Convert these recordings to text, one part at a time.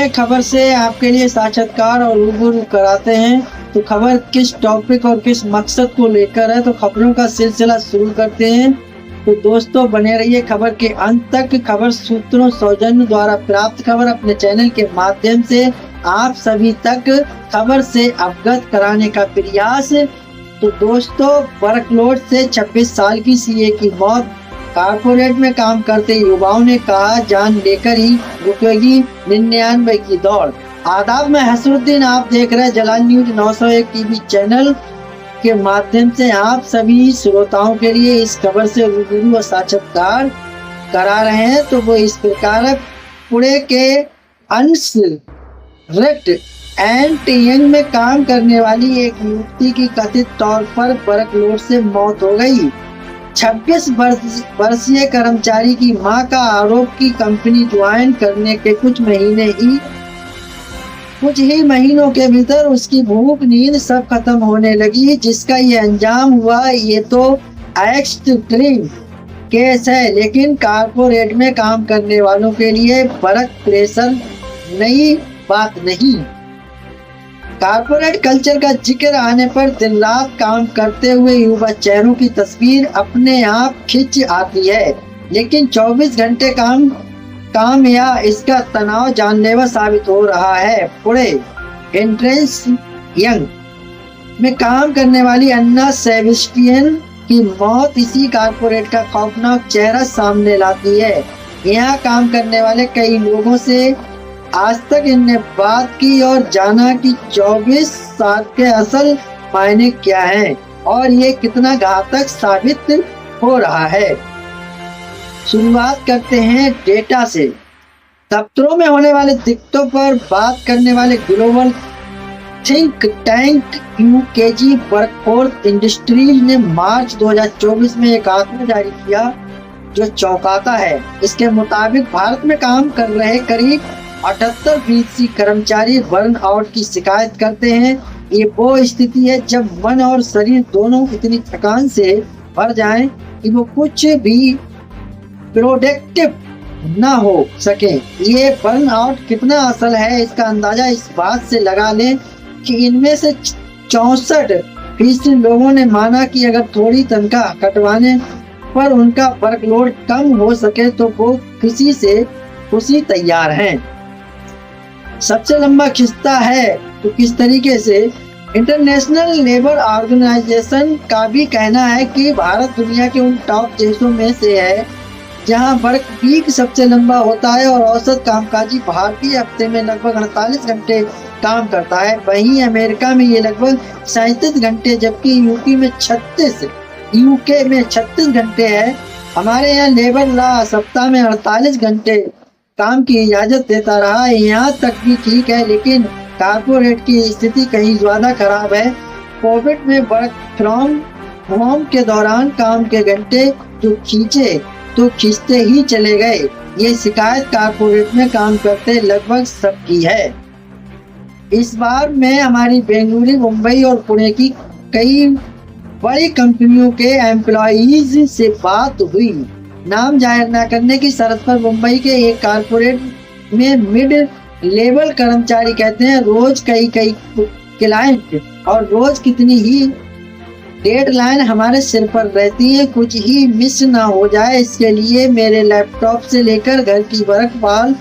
हैं खबर से आपके लिए साक्षात्कार और रूबरू कराते हैं। तो खबर किस टॉपिक और किस मकसद को लेकर है, तो खबरों का सिलसिला शुरू करते हैं। तो दोस्तों बने रहिए खबर के अंत तक। खबर सूत्रों सौजन्य द्वारा प्राप्त खबर अपने चैनल के माध्यम से आप सभी तक खबर से अवगत कराने का प्रयास। तो दोस्तों, वर्कलोड से 26 साल की सीए की मौत। कारपोरेट में काम करते युवाओं ने कहा जान लेकर ही रुकेगी 99 की दौड़। आदाब, मैं हसरुद्दीन, आप देख रहे हैं जलाल न्यूज 901 टीवी चैनल के माध्यम से आप सभी श्रोताओं के लिए इस खबर से रूबरू और साक्षात्कार करा रहे हैं। तो वो इस प्रकार है, पुणे के अनसरेट एंड यंग में काम करने वाली एक युवती की कथित तौर पर वर्कलोड से मौत हो गई। 26 वर्षीय कर्मचारी की मां का आरोप की कंपनी ज्वाइन करने के कुछ ही महीनों के भीतर उसकी भूख नींद सब खत्म होने लगी। जिसका ये अंजाम हुआ, ये तो एक्सट्रीम केस है, लेकिन कारपोरेट में काम करने वालों के लिए वर्क प्रेशर नई बात नहीं। कारपोरेट कल्चर का जिक्र आने पर दिन रात काम करते हुए युवा चेहरों की तस्वीर अपने आप खिंच आती है, लेकिन 24 घंटे काम या इसका तनाव जानलेवा साबित हो रहा है। पुणे एंट्रेंस यंग में काम करने वाली अन्ना सेबेस्टियन की मौत इसी कारपोरेट का खौफनाक चेहरा सामने लाती है। यहाँ काम करने वाले कई लोगों से आज तक इनने बात की और जाना कि 24 साल के असल मायने क्या हैं और ये कितना घातक साबित हो रहा है। शुरुआत करते हैं डेटा से। दफ्तरों में होने वाले दिक्कतों पर बात करने वाले global think tank UKG workforce industries ने मार्च 2024 में एक आंकड़ा जारी किया जो चौंकाता है। इसके मुताबिक भारत में काम कर रहे करीब 78% कर्मचारी बर्न आउट की शिकायत करते हैं। ये वो स्थिति है जब मन और शरीर दोनों इतनी थकान से भर जाएं कि वो कुछ भी प्रोडक्टिव ना हो सके। ये बर्न आउट कितना असल है, इसका अंदाजा इस बात से लगा लें कि इनमें से 64% लोगों ने माना कि अगर थोड़ी तनख्वाह कटवाने पर उनका वर्कलोड कम हो सके तो वो खुशी तैयार हैं। सबसे लंबा खिस्सा है तो किस तरीके से। इंटरनेशनल लेबर ऑर्गेनाइजेशन का भी कहना है कि भारत दुनिया के उन टॉप देशों में से है जहां वर्क वीक सबसे लंबा होता है और औसत कामकाजी भारतीय हफ्ते में लगभग 48 घंटे काम करता है। वहीं अमेरिका में ये लगभग 37 घंटे, जबकि यूके में 36 घंटे है। हमारे यहाँ लेबर लॉ सप्ताह में 48 घंटे काम की इजाजत देता रहा है। यहाँ तक भी ठीक है, लेकिन कारपोरेट की स्थिति कहीं ज्यादा खराब है। कोविड में वर्क फ्रॉम होम के दौरान काम के घंटे जो खींचते ही चले गए। ये शिकायत कारपोरेट में काम करते लगभग सबकी है। इस बार में हमारी बेंगलुरु, मुंबई और पुणे की कई बड़ी कंपनियों के एम्प्लॉइज से बात हुई। नाम जाहिर न करने की शर्त पर मुंबई के एक कारपोरेट में मिड लेवल कर्मचारी कहते हैं, रोज कई क्लाइंट और रोज कितनी ही डेडलाइन हमारे सिर पर रहती है। कुछ ही मिस ना हो जाए, इसके लिए मेरे लैपटॉप से लेकर घर की वर्क वॉल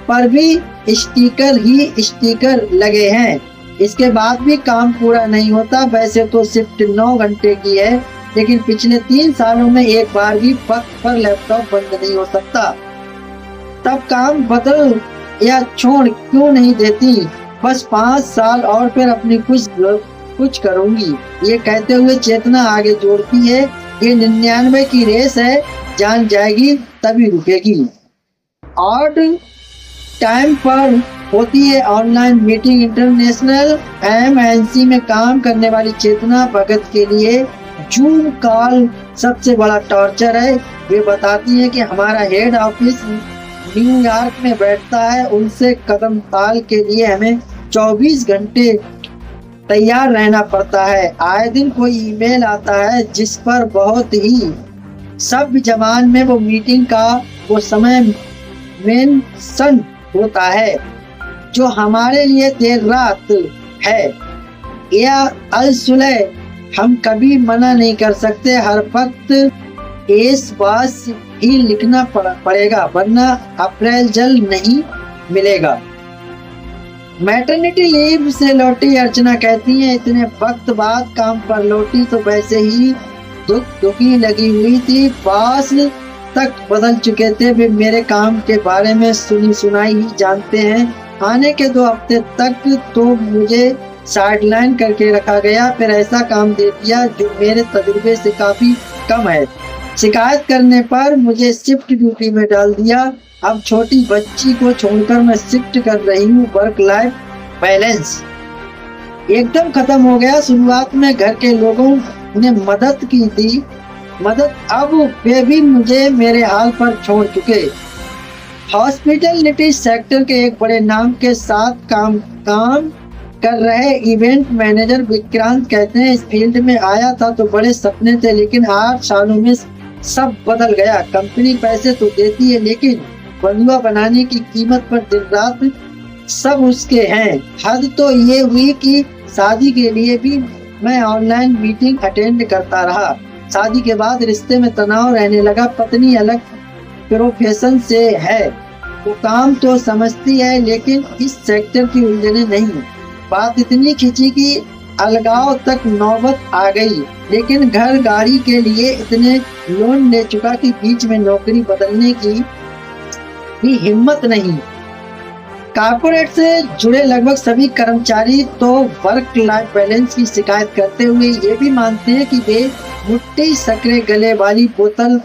पर भी स्टिकर लगे हैं। इसके बाद भी काम पूरा नहीं होता। वैसे तो शिफ्ट 9 घंटे की है, लेकिन पिछले 3 सालों में एक बार भी वक्त पर लैपटॉप बंद नहीं हो सकता। तब काम बदल या छोड़ क्यों नहीं देती, बस 5 साल और फिर अपनी कुछ करूंगी। ये कहते हुए चेतना आगे जोड़ती है, ये 99 की रेस है, जान जाएगी तभी रुकेगी। ऑड टाइम पर होती है ऑनलाइन मीटिंग। इंटरनेशनल एमएनसी में काम करने वाली चेतना भगत के लिए जूम कॉल सबसे बड़ा टॉर्चर है। वे बताती है कि हमारा हेड ऑफिस न्यूयॉर्क में बैठता है, उनसे कदम ताल के लिए हमें 24 घंटे तैयार रहना पड़ता है। आए दिन कोई ईमेल आता है जिस पर बहुत ही सभ्य जबान में वो मीटिंग का वो समय मेंशन होता है। जो हमारे लिए देर रात है या अल-सुलह, हम कभी मना नहीं कर सकते। हर वक्त इस बात ही लिखना पड़ेगा, वरना अप्रैल जल्द नहीं मिलेगा। मैटरनिटी लीव से लौटी अर्चना कहती है, इतने वक्त बाद काम पर लौटी तो वैसे ही दुखी लगी हुई थी। बॉस तक बदल चुके थे, वे मेरे काम के बारे में सुनी सुनाई ही जानते हैं। आने के 2 हफ्ते तक तो मुझे साइडलाइन करके रखा गया, फिर ऐसा काम दे दिया जो मेरे तजुर्बे से काफी कम है। शिकायत करने पर मुझे शिफ्ट ड्यूटी में डाल दिया। अब छोटी बच्ची को छोड़कर मैं शिफ्ट कर रही हूँ। वर्क लाइफ बैलेंस एकदम खत्म हो गया। शुरुआत में घर के लोगों ने मदद की थी, अब वे भी मुझे मेरे हाल पर छोड़ चुके। हॉस्पिटैलिटी सेक्टर के एक बड़े नाम के साथ काम कर रहे इवेंट मैनेजर विक्रांत कहते हैं, इस फील्ड में आया था तो बड़े सपने थे, लेकिन 8 सालों में सब बदल गया। कंपनी पैसे तो देती है, लेकिन बंधुआ बनाने की कीमत पर दिन रात सब उसके हैं। हद तो ये हुई कि शादी के लिए भी मैं ऑनलाइन मीटिंग अटेंड करता रहा। शादी के बाद रिश्ते में तनाव रहने लगा। पत्नी अलग प्रोफेशन से है, वो काम तो समझती है, लेकिन इस सेक्टर की उलझने नहीं। बात इतनी खिंची कि अलगाव तक नौबत आ गई, लेकिन घर गाड़ी के लिए इतने लोन ले चुका कि बीच में नौकरी बदलने की भी हिम्मत नहीं। कॉर्पोरेट से जुड़े लगभग सभी कर्मचारी तो वर्क लाइफ बैलेंस की शिकायत करते हुए ये भी मानते हैं कि वे मुट्ठी सकरे गले वाली बोतल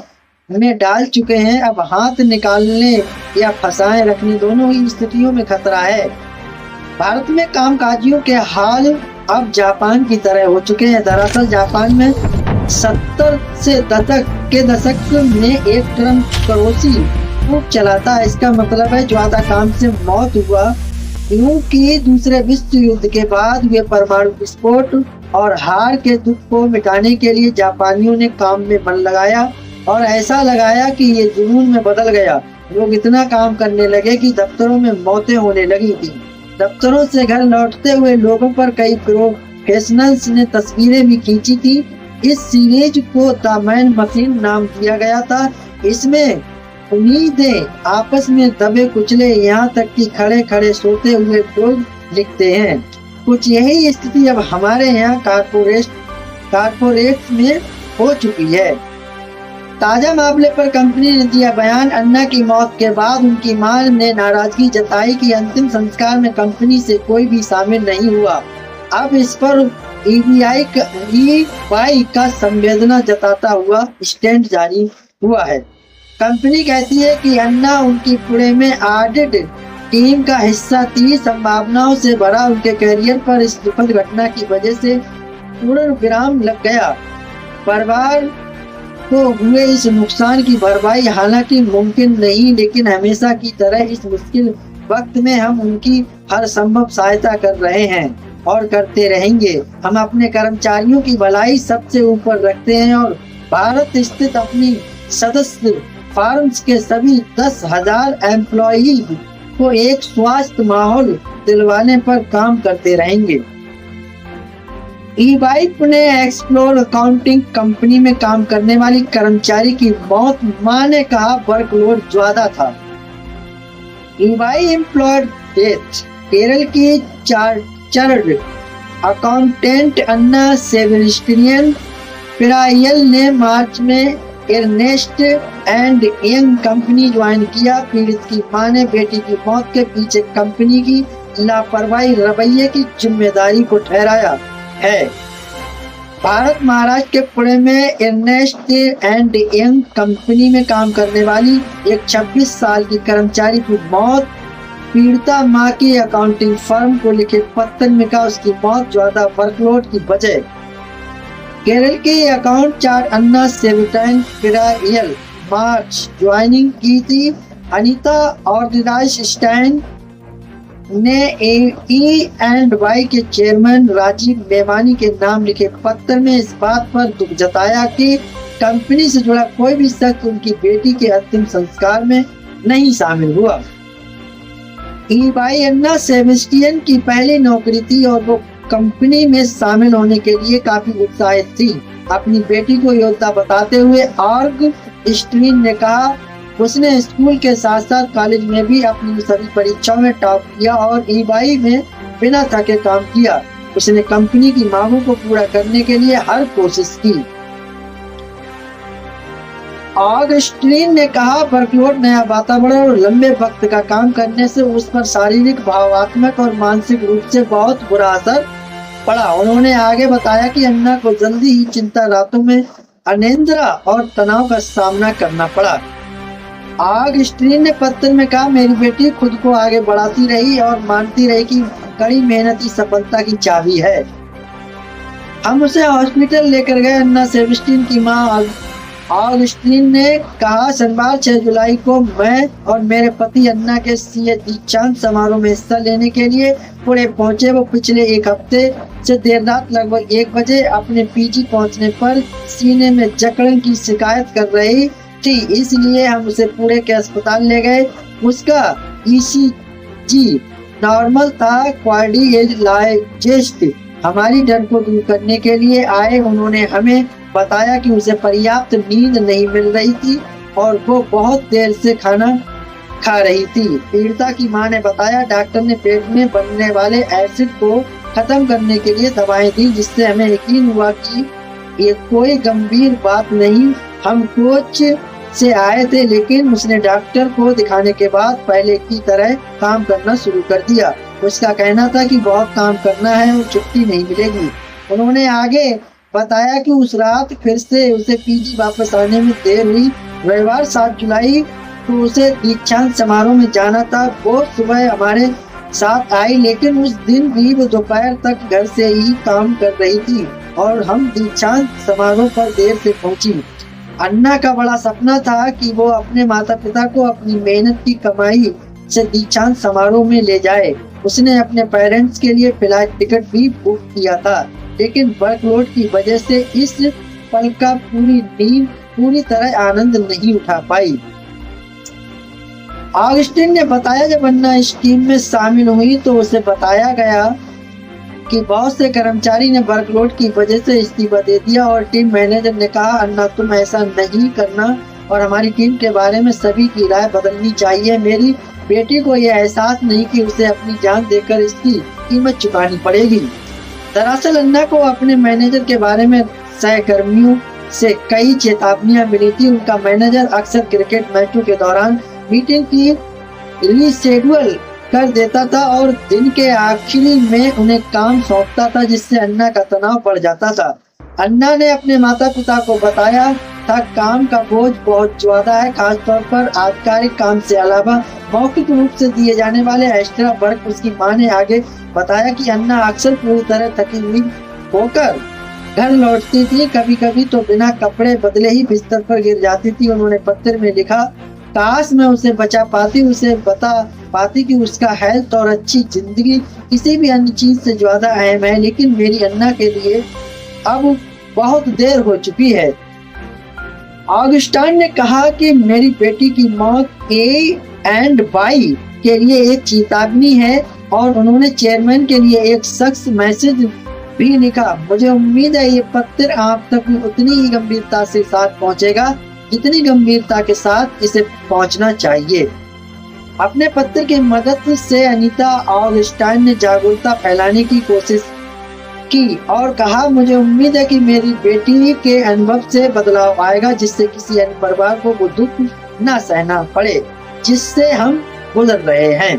में डाल चुके हैं। अब हाथ निकालने या फंसाए रखने दोनों ही स्थितियों में खतरा है। भारत में कामकाजियों के हाल अब जापान की तरह हो चुके हैं। दरअसल जापान में 70 से दशक में एक टर्म करोसी खूब चलाता है। इसका मतलब है ज्यादा काम से मौत हुआ, क्योंकि दूसरे विश्व युद्ध के बाद हुए परमाणु विस्फोट और हार के दुख को मिटाने के लिए जापानियों ने काम में मन लगाया, और ऐसा लगाया कि ये जुनून में बदल गया। लोग इतना काम करने लगे कि दफ्तरों में मौतें होने लगी थी। दफ्तरों से घर लौटते हुए लोगों पर कई प्रोफेशनल्स ने तस्वीरें भी खींची थी। इस सीरीज को द मैन मशीन नाम दिया गया था। इसमें उम्मीदें आपस में दबे कुचले, यहाँ तक कि खड़े खड़े सोते हुए लोग लिखते हैं। कुछ यही स्थिति अब हमारे यहाँ कारपोरेट में हो चुकी है। ताजा मामले पर कंपनी ने दिया बयान। अन्ना की मौत के बाद उनकी मां ने नाराजगी जताई कि अंतिम संस्कार में कंपनी से कोई भी शामिल नहीं हुआ। अब इस पर ईवाई का संवेदना जताता हुआ स्टैंड जारी हुआ है। कंपनी कहती है कि अन्ना उनकी पुणे में ऑडिट टीम का हिस्सा थी। संभावनाओं से भरा उनके करियर पर इस दुखद घटना की वजह से पूर्ण विराम लग गया। परिवार को हुए इस नुकसान की भरपाई हालांकि मुमकिन नहीं, लेकिन हमेशा की तरह इस मुश्किल वक्त में हम उनकी हर संभव सहायता कर रहे हैं और करते रहेंगे। हम अपने कर्मचारियों की भलाई सबसे ऊपर रखते हैं और भारत स्थित अपनी सदस्य फार्म्स के सभी 10,000 एम्प्लॉई को एक स्वस्थ माहौल दिलवाने पर काम करते रहेंगे। ईवाई ने एक्सप्लोर अकाउंटिंग कंपनी में काम करने वाली कर्मचारी की मौत, मां ने कहा वर्कलोड ज्यादा था। EY employed death. केरल की चार्टर्ड अकाउंटेंट अन्ना सेबेस्टियन पिरायल ने मार्च में Ernst and Young company join किया। पीड़ित की मां ने बेटी की मौत के पीछे कंपनी की लापरवाही रवैये की जिम्मेदारी को ठहराया है। भारत महाराष्ट्र के पुणे में एर्नेस्ट एंड यंग कंपनी में काम करने वाली एक 26 साल की कर्मचारी की मौत पीड़िता मां की अकाउंटिंग फर्म को लिखे पत्र में कहा उसकी मौत ज्यादा वर्कलोड की वजह। केरल के अकाउंट चार्ट अन्ना सेबेस्टियन पिरायल मार्च ज्वाइनिंग की थी। अनीता और स्टैन ने E&Y के चेयरमैन राजीव मेवानी के नाम लिखे पत्र में इस बात पर दुख जताया कि कंपनी से जुड़ा कोई भी शख्स उनकी बेटी के अंतिम संस्कार में नहीं शामिल हुआ। ईवाई अन्ना सेबेस्टियन की पहली नौकरी थी और वो कंपनी में शामिल होने के लिए काफी उत्साहित थी। अपनी बेटी को योद्धा बताते हुए ऑगस्टीन ने कहा, उसने स्कूल के साथ साथ कॉलेज में भी अपनी सभी परीक्षाओं में टॉप किया और ईवाई में बिना थके काम किया। उसने कंपनी की मांगों को पूरा करने के लिए हर कोशिश की। ऑगस्टीन ने कहा, वर्कलोड, नया वातावरण और लंबे वक्त का काम करने से उस पर शारीरिक, भावनात्मक और मानसिक रूप से बहुत बुरा असर पड़ा। उन्होंने आगे बताया कि अन्ना को जल्दी ही चिंता, रातों में अनिद्रा और तनाव का सामना करना पड़ा। ऑगस्टीन ने पत्र में कहा, मेरी बेटी खुद को आगे बढ़ाती रही और मानती रही कि कड़ी मेहनत ही सफलता की चाबी है। हम उसे हॉस्पिटल लेकर गए। अन्ना सेबेस्टियन की मां ऑगस्टीन ने कहा, शनिवार 6 जुलाई को मैं और मेरे पति अन्ना के सीए दीक्षांत समारोह में हिस्सा लेने के लिए पुणे पहुंचे। वो पिछले एक हफ्ते से देर रात लगभग 1 बजे अपने पीजी पहुंचने पर सीने में जकड़न की शिकायत कर रही थी, इसलिए हम उसे पुणे के अस्पताल ले गए। उसका ईसीजी नॉर्मल था। कार्डियोलॉजिस्ट हमारी डर को दूर करने के लिए आए। उन्होंने हमें बताया कि उसे पर्याप्त नींद नहीं मिल रही थी और वो बहुत देर से खाना खा रही थी। पीड़िता की मां ने बताया, डॉक्टर ने पेट में बनने वाले एसिड को खत्म करने के लिए दवाएं दी, जिससे हमें यकीन हुआ कि ये कोई गंभीर बात नहीं। हम कोच से आए थे, लेकिन उसने डॉक्टर को दिखाने के बाद पहले की तरह काम करना शुरू कर दिया। उसका कहना था कि बहुत काम करना है और छुट्टी नहीं मिलेगी। उन्होंने आगे बताया कि उस रात फिर से उसे पीजी वापस आने में देर हुई। रविवार 7 जुलाई को उसे दीक्षांत समारोह में जाना था। वो सुबह हमारे साथ आई, लेकिन उस दिन भी वो दोपहर तक घर से ही काम कर रही थी और हम दीक्षांत समारोह पर देर से पहुंची। अन्ना का बड़ा सपना था कि वो अपने माता पिता को अपनी मेहनत की कमाई से दीक्षांत समारोह में ले जाए। उसने अपने पेरेंट्स के लिए फ्लाइट टिकट भी बुक किया था, लेकिन वर्कलोड की वजह से इस पल का पूरी तरह आनंद नहीं उठा पाई। ऑगस्टीन ने बताया, जब अन्ना इस टीम में शामिल हुई तो उसे बताया गया कि बहुत से कर्मचारी ने वर्कलोड की वजह से इस्तीफा दे दिया और टीम मैनेजर ने कहा, अन्ना तुम ऐसा नहीं करना और हमारी टीम के बारे में सभी की राय बदलनी चाहिए। मेरी बेटी को यह एहसास नहीं कि उसे अपनी जान देकर इसकी कीमत चुकानी पड़ेगी। दरअसल अन्ना को अपने मैनेजर के बारे में सहकर्मियों से कई चेतावनियां मिली थी। उनका मैनेजर अक्सर क्रिकेट मैचों के दौरान मीटिंग की रीशेड्यूल कर देता था और दिन के आखिरी में उन्हें काम सौंपता था, जिससे अन्ना का तनाव बढ़ जाता था। अन्ना ने अपने माता पिता को बताया था, काम का बोझ बहुत ज्यादा है, खासतौर पर आधिकारिक काम से अलावा मौखिक रूप से दिए जाने वाले एक्स्ट्रा वर्क। उसकी मां ने आगे बताया कि अन्ना अक्सर पूरी तरह थकी हुई होकर घर लौटती थी, कभी कभी तो बिना कपड़े बदले ही बिस्तर पर गिर जाती थी। उन्होंने पत्र में लिखा, काश मैं उसे बचा पाती, उसे बता पाती कि उसका हेल्थ और अच्छी जिंदगी किसी भी अन्य चीज से ज्यादा अहम है, लेकिन मेरी अन्ना के लिए अब बहुत देर हो चुकी है। ऑगस्टीन ने कहा कि मेरी बेटी की मौत A&Y के लिए एक चेतावनी है और उन्होंने चेयरमैन के लिए एक सख्त मैसेज भी लिखा। मुझे उम्मीद है ये पत्र आप तक उतनी ही गंभीरता से साथ पहुंचेगा जितनी गंभीरता के साथ इसे पहुंचना चाहिए। अपने पत्र की मदद से अनीता ऑगस्टीन ने जागरूकता फैलाने की कोशिश की और कहा, मुझे उम्मीद है कि मेरी बेटी के अनुभव से बदलाव आएगा, जिससे किसी अन्य परिवार को वो दुख न सहना पड़े जिससे हम गुजर रहे हैं।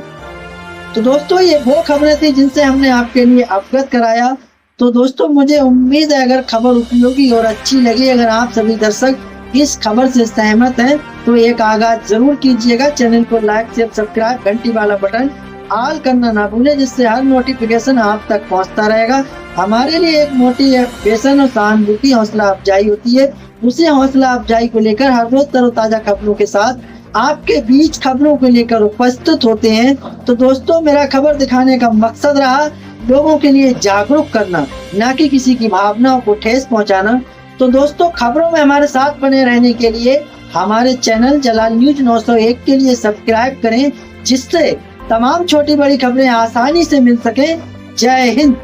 तो दोस्तों, ये वो खबरें थी जिनसे हमने आपके लिए अवगत कराया। तो दोस्तों, मुझे उम्मीद है अगर खबर उपयोगी और अच्छी लगी, अगर आप सभी दर्शक इस खबर से सहमत हैं तो एक आगाज जरूर कीजिएगा। चैनल को लाइक, शेयर, सब्सक्राइब, घंटी वाला बटन ऑल करना ना भूलें, जिससे हर नोटिफिकेशन आप तक पहुंचता रहेगा। हमारे लिए एक मोटिवेशन और सहानुभूति, हौसला अफजाई होती है। उसी हौसला अफजाई को लेकर हर रोज तरोताजा खबरों के साथ आपके बीच खबरों को लेकर उपस्थित होते हैं। तो दोस्तों, मेरा खबर दिखाने का मकसद रहा लोगों के लिए जागरूक करना, ना कि किसी की भावनाओं को ठेस पहुंचाना। तो दोस्तों, खबरों में हमारे साथ बने रहने के लिए हमारे चैनल जलाल न्यूज 901 के लिए सब्सक्राइब करें, जिससे तमाम छोटी बड़ी खबरें आसानी से मिल सके। जय हिंद।